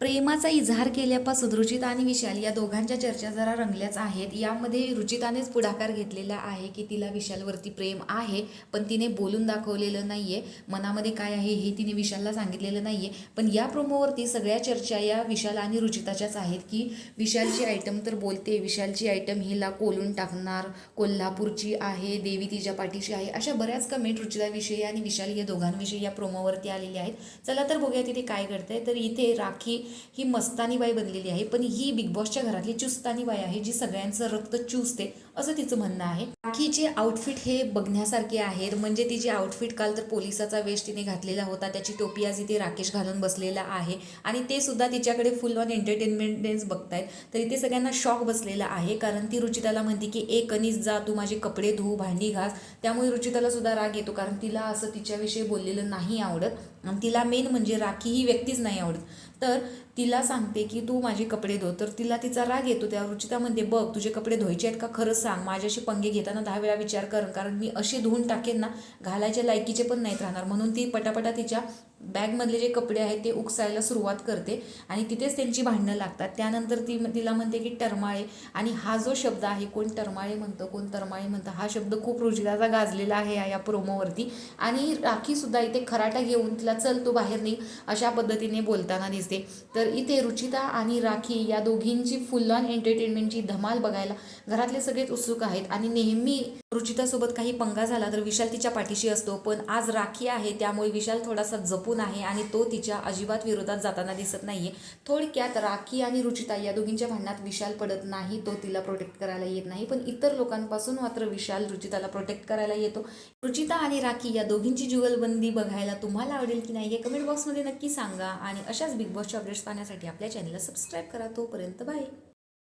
प्रेमाचा इजहार केल्यापासून रुचिता आणि विशाल या दोघांच्या चर्चा जरा रंगल्याच आहेत। यामध्ये रुचितानेच पुढाकार घेतलेला आहे की तिला विशालवरती प्रेम आहे, पण तिने बोलून दाखवलेलं नाही आहे, मनामध्ये काय आहे हे तिने विशालला सांगितलेलं नाही आहे। पण या प्रोमोवरती सगळ्या चर्चा या विशाल आणि रुचिताच्याच आहेत की विशालची आयटम तर बोलते, विशालची आयटम हिला कोलून टाकणार, कोल्हापूरची आहे, देवी तिच्या पाठीशी आहे, अशा बऱ्याच कमेंट रुचिताविषयी आणि विशाल या दोघांविषयी या प्रोमोवरती आलेली आहेत। चला तर बघूया तिथे काय घडतंय। तर इथे राखी ही मस्तानी बाई बनलेली आहे, पण ही बिग बॉसच्या घरातली चुस्तानी बाई आहे जी सगळ्यांचं रक्त चुसते असं तिचं म्हणणं आहे। राखीचे आउटफिट हे बघण्यासारखे आहेत, म्हणजे तिचे आउटफिट काल तर पोलिसाचा वेश तिने घातलेला होता, त्याची टोपी आज इथे राकेश घालून बसलेला आहे आणि ते सुद्धा तिच्याकडे फुल ऑन एंटरटेनमेंट बघतायत। तर इथे सगळ्यांना शॉक बसलेला आहे, कारण ती रुचिताला म्हणते की ए कनीस जा, तू माझे कपडे धुऊ, भांडी घास। त्यामुळे रुचिताला सुद्धा राग येतो, कारण तिला असं तिच्याविषयी बोललेलं नाही आवडत आणि तिला मेन म्हणजे राखी ही व्यक्तीच नाही आवडत। तर तिला सांगते की तू माझे कपडे धो, तर तिला तिचा राग येतो। त्या रुचिता म्हणते बघ तुझे कपडे धुवायचे आहेत का, खरंच सांग, माझ्याशी पंगे घेताना 10 वेळा विचार कर, कारण मी अशी धुवून टाकेन ना घालायच्या लायकीचे पण नाहीत राहणार। म्हणून ती पटापटा तिच्या बॅगमधले जे कपडे आहेत ते उकसायला सुरुवात करते आणि तिथेच त्यांची भांडणं लागतात। त्यानंतर तिला म्हणते की टरमाळे, आणि हा जो शब्द आहे, कोण टरमाळे म्हणतं कोण तरमाळे म्हणतं, हा शब्द खूप रुचिताचा गाजलेला आहे या प्रोमोवरती। आणि राखीसुद्धा इथे खराटा घेऊन तिला चल तू बाहेर निघ अशा पद्धतीने बोलताना दिसते। तर इथे रुचिता आणि राखी या दोघींची फुल ऑन एंटरटेनमेंटची धमाल बघायला घरातले सगळेच उत्सुक आहेत। आणि नेहमी रुचितासोबत काही पंगा झाला तर विशाल तिच्या पाठीशी असतो, पण आज राखी आहे त्यामुळे विशाल थोडासा जपून आहे आणि तो तिच्या अजिबात विरोधात जाताना दिसत नाहीये। थोडक्यात राखी आणि रुचिता या दोघींच्या भांडणात विशाल पडत नाही, तो तिला प्रोटेक्ट करायला येत नाही, पण इतर लोकांपासून मात्र विशाल रुचिताला प्रोटेक्ट करायला येतो। रुचिता आणि राखी या दोघींची जुगलबंदी बघायला तुम्हाला आवडेल की नाही हे कमेंट बॉक्समध्ये नक्की सांगा, आणि अशाच बिग बॉसच्या अपडेट्स पाहण्यासाठी आपल्या चॅनलला सबस्क्राईब करा। तोपर्यंत बाय।